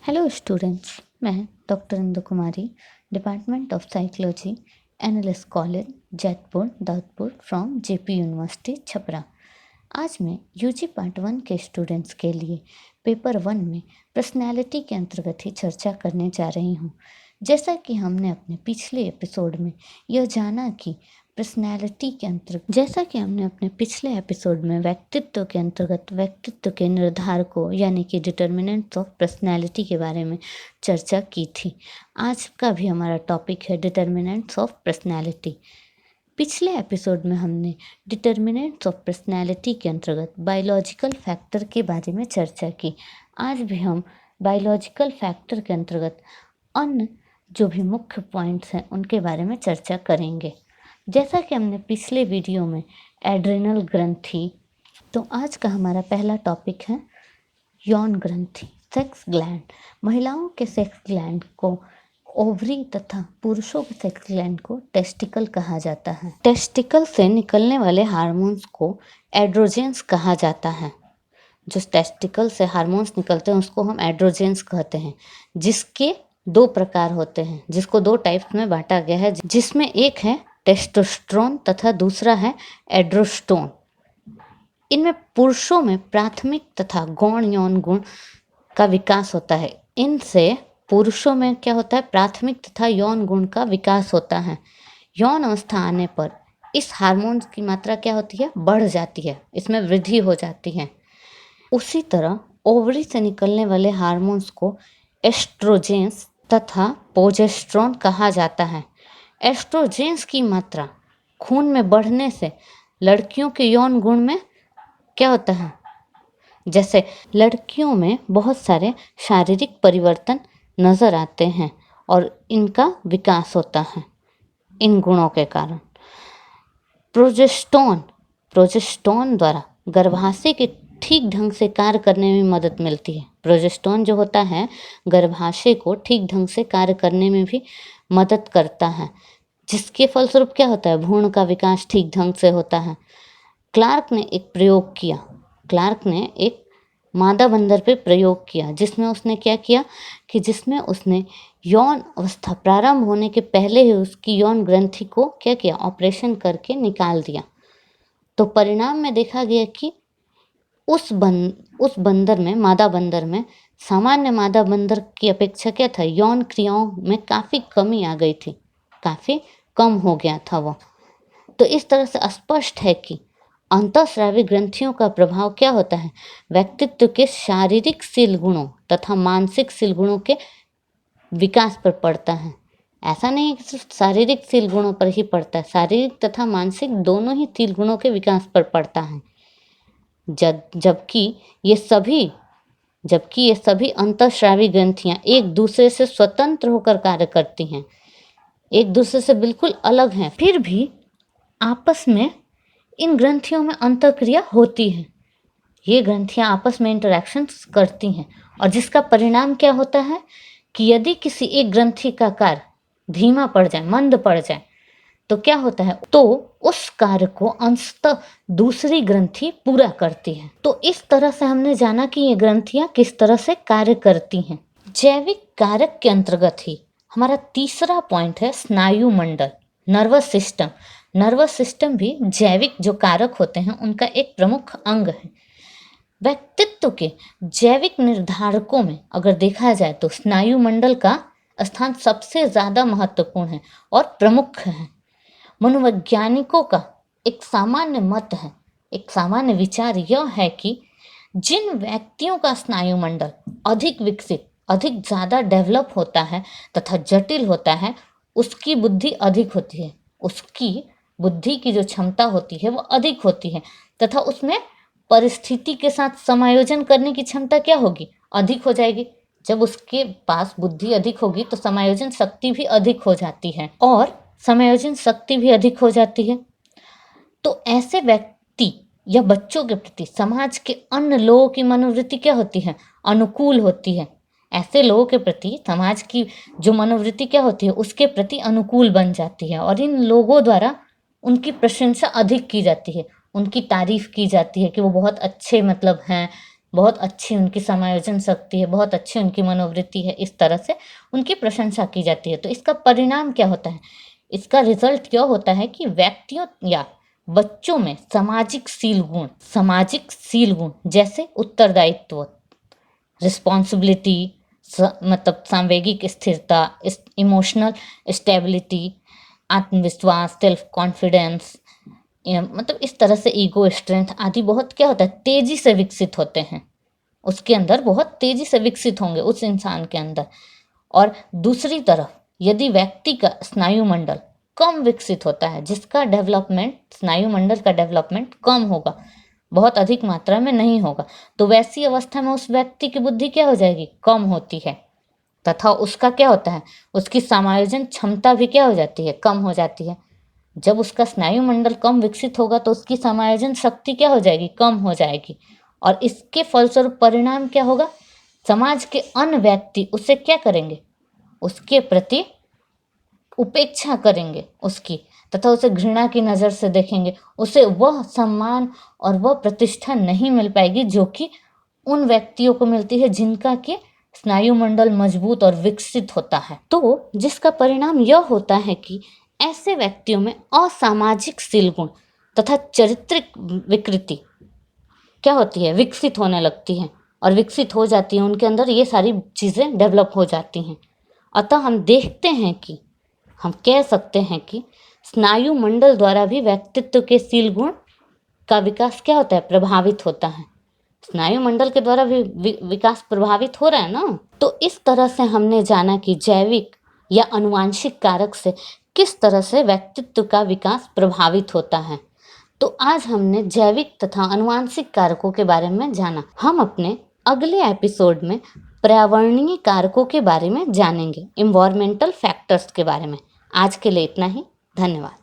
Hello students, मैं doctor Indu Kumari, department of psychology, NLS college, Jaitpur, Daudpur from JP university Chhapra. आज मैं UG part 1 के students के लिए पेपर 1 में पर्सनैलिटी के अंतर्गत ही चर्चा करने जा रही हूँ। जैसा कि हमने अपने पिछले एपिसोड में यह जाना कि पिछले एपिसोड में व्यक्तित्व के अंतर्गत व्यक्तित्व के निर्धारकों यानी कि डिटर्मिनेंट्स ऑफ पर्सनैलिटी के बारे में चर्चा की थी। आज का भी हमारा टॉपिक है डिटर्मिनेंट्स ऑफ पर्सनैलिटी। पिछले एपिसोड में हमने डिटर्मिनेंट्स ऑफ पर्सनैलिटी के अंतर्गत बायोलॉजिकल फैक्टर के बारे में चर्चा की। आज भी हम बायोलॉजिकल फैक्टर के अंतर्गत अन्य जो भी मुख्य पॉइंट्स हैं उनके बारे में चर्चा करेंगे। जैसा कि हमने पिछले वीडियो में एड्रेनल ग्रंथि, तो आज का हमारा पहला टॉपिक है यौन ग्रंथि, सेक्स ग्लैंड। महिलाओं के सेक्स ग्लैंड को ओवरी तथा पुरुषों के सेक्स ग्लैंड को टेस्टिकल कहा जाता है। टेस्टिकल से निकलने वाले हार्मोन्स को एड्रोजेंस कहा जाता है। जो टेस्टिकल से हार्मोन्स निकलते हैं उसको हम एड्रोजेंस कहते हैं, जिसके दो प्रकार होते हैं, जिसको दो टाइप्स में बांटा गया है, जिसमें एक है टेस्टोस्टेरोन तथा दूसरा है एड्रोस्टोन। इनमें पुरुषों में प्राथमिक तथा गौण यौन गुण का विकास होता है। इनसे पुरुषों में क्या होता है, प्राथमिक तथा यौन गुण का विकास होता है। यौन अवस्था आने पर इस हार्मोन्स की मात्रा क्या होती है, बढ़ जाती है, इसमें वृद्धि हो जाती है। उसी तरह ओवरी से निकलने वाले हार्मोन्स को एस्ट्रोजेंस तथा प्रोजेस्टेरोन कहा जाता है। एस्ट्रोजेंस की मात्रा खून में बढ़ने से लड़कियों के यौन गुण में क्या होता है, जैसे लड़कियों में बहुत सारे शारीरिक परिवर्तन नज़र आते हैं और इनका विकास होता है इन गुणों के कारण। प्रोजेस्टेरोन द्वारा गर्भाशय के ठीक ढंग से कार्य करने में मदद मिलती है। प्रोजेस्टेरोन जो होता है गर्भाशय को ठीक ढंग से कार्य करने में भी मदद करता है, जिसके फलस्वरूप क्या होता है, भ्रूण का विकास ठीक ढंग से होता है। क्लार्क ने एक मादा बंदर पे प्रयोग किया, जिसमें उसने क्या किया कि जिसमें उसने यौन अवस्था प्रारंभ होने के पहले ही उसकी यौन ग्रंथि को क्या किया, ऑपरेशन करके निकाल दिया। तो परिणाम में देखा गया कि उस बंदर में, मादा बंदर में, सामान्य मादा बंदर की अपेक्षा क्या था, यौन क्रियाओं में काफ़ी कमी आ गई थी, काफ़ी कम हो गया था वो। तो इस तरह से स्पष्ट है कि अंतःस्रावी ग्रंथियों का प्रभाव क्या होता है, व्यक्तित्व के शारीरिक शील गुणों तथा मानसिक शील गुणों के विकास पर पड़ता है। ऐसा नहीं है कि सिर्फ शारीरिक शील गुणों पर ही पड़ता है, शारीरिक तथा मानसिक दोनों ही शील गुणों के विकास पर पड़ता है। जबकि ये सभी अंतःस्रावी ग्रंथियां एक दूसरे से स्वतंत्र होकर कार्य करती हैं, एक दूसरे से बिल्कुल अलग हैं, फिर भी आपस में इन ग्रंथियों में अंतःक्रिया होती है। ये ग्रंथियां आपस में इंटरैक्शंस करती हैं और जिसका परिणाम क्या होता है कि यदि किसी एक ग्रंथि का कार्य धीमा पड़ जाए, मंद पड़ जाए, तो क्या होता है, तो उस कार्य को अंशतः दूसरी ग्रंथि पूरा करती है। तो इस तरह से हमने जाना कि ये ग्रंथियां किस तरह से कार्य करती हैं। जैविक कारक के अंतर्गत ही हमारा तीसरा पॉइंट है स्नायु मंडल, नर्वस सिस्टम। नर्वस सिस्टम भी जैविक जो कारक होते हैं उनका एक प्रमुख अंग है। व्यक्तित्व के जैविक निर्धारकों में अगर देखा जाए तो स्नायु मंडल का स्थान सबसे ज़्यादा महत्वपूर्ण है और प्रमुख है। मनोवैज्ञानिकों का एक सामान्य मत है, एक सामान्य विचार यह है कि जिन व्यक्तियों का स्नायु मंडल अधिक विकसित, अधिक ज़्यादा डेवलप होता है तथा जटिल होता है, उसकी बुद्धि अधिक होती है, उसकी बुद्धि की जो क्षमता होती है वो अधिक होती है तथा उसमें परिस्थिति के साथ समायोजन करने की क्षमता क्या होगी, अधिक हो जाएगी। जब उसके पास बुद्धि अधिक होगी तो समायोजन शक्ति भी अधिक हो जाती है और समायोजन शक्ति भी अधिक हो जाती है। तो ऐसे व्यक्ति या बच्चों के प्रति समाज के अन्य लोगों की मनोवृत्ति क्या होती है, अनुकूल होती है। ऐसे लोगों के प्रति समाज की जो मनोवृत्ति क्या होती है, उसके प्रति अनुकूल बन जाती है और इन लोगों द्वारा उनकी प्रशंसा अधिक की जाती है, उनकी तारीफ की जाती है कि वो बहुत अच्छे हैं, बहुत अच्छी उनकी समायोजन शक्ति है, बहुत अच्छी उनकी मनोवृत्ति है, इस तरह से उनकी प्रशंसा की जाती है। तो इसका परिणाम क्या होता है? इसका रिजल्ट क्या होता है कि व्यक्तियों या बच्चों में सामाजिक शील गुण जैसे उत्तरदायित्व, रिस्पॉन्सिबिलिटी, मतलब सांवेगिक स्थिरता, इमोशनल स्टेबिलिटी, आत्मविश्वास, सेल्फ कॉन्फिडेंस, मतलब इस तरह से ईगो स्ट्रेंथ आदि बहुत क्या होता है, तेजी से विकसित होते हैं। उसके अंदर बहुत तेजी से विकसित होंगे उस इंसान के अंदर। और दूसरी तरफ यदि व्यक्ति का स्नायु मंडल कम विकसित होता है, जिसका डेवलपमेंट, स्नायु मंडल का डेवलपमेंट कम होगा, बहुत अधिक मात्रा में नहीं होगा, तो वैसी अवस्था में उस व्यक्ति की बुद्धि क्या हो जाएगी, कम होती है, तथा उसका क्या होता है, उसकी समायोजन क्षमता भी क्या हो जाती है, कम हो जाती है। जब उसका स्नायु मंडल कम विकसित होगा तो उसकी समायोजन शक्ति क्या हो जाएगी, कम हो जाएगी। और इसके फलस्वरूप परिणाम क्या होगा, समाज के अन्य व्यक्ति उससे क्या करेंगे, उसके प्रति उपेक्षा करेंगे उसकी, तथा उसे घृणा की नज़र से देखेंगे। उसे वह सम्मान और वह प्रतिष्ठा नहीं मिल पाएगी जो कि उन व्यक्तियों को मिलती है जिनका कि स्नायु मंडल मजबूत और विकसित होता है। तो जिसका परिणाम यह होता है कि ऐसे व्यक्तियों में असामाजिक शील गुण तथा चारित्रिक विकृति क्या होती है, विकसित होने लगती है और विकसित हो जाती है, उनके अंदर ये सारी चीज़ें डेवलप हो जाती हैं। अतः हम देखते हैं कि हम कह सकते हैं कि स्नायु मंडल द्वारा भी व्यक्तित्व के शील गुण का विकास क्या होता है, प्रभावित होता है। स्नायु मंडल के द्वारा भी विकास प्रभावित हो रहा है ना। तो इस तरह से हमने जाना कि जैविक या आनुवांशिक कारक से किस तरह से व्यक्तित्व का विकास प्रभावित होता है। तो आज हमने जैविक तथा आनुवांशिक कारकों के बारे में जाना। हम अपने अगले एपिसोड में पर्यावरणीय कारकों के बारे में जानेंगे, इन्वायरमेंटल फैक्टर्स के बारे में। आज के लिए इतना ही, धन्यवाद।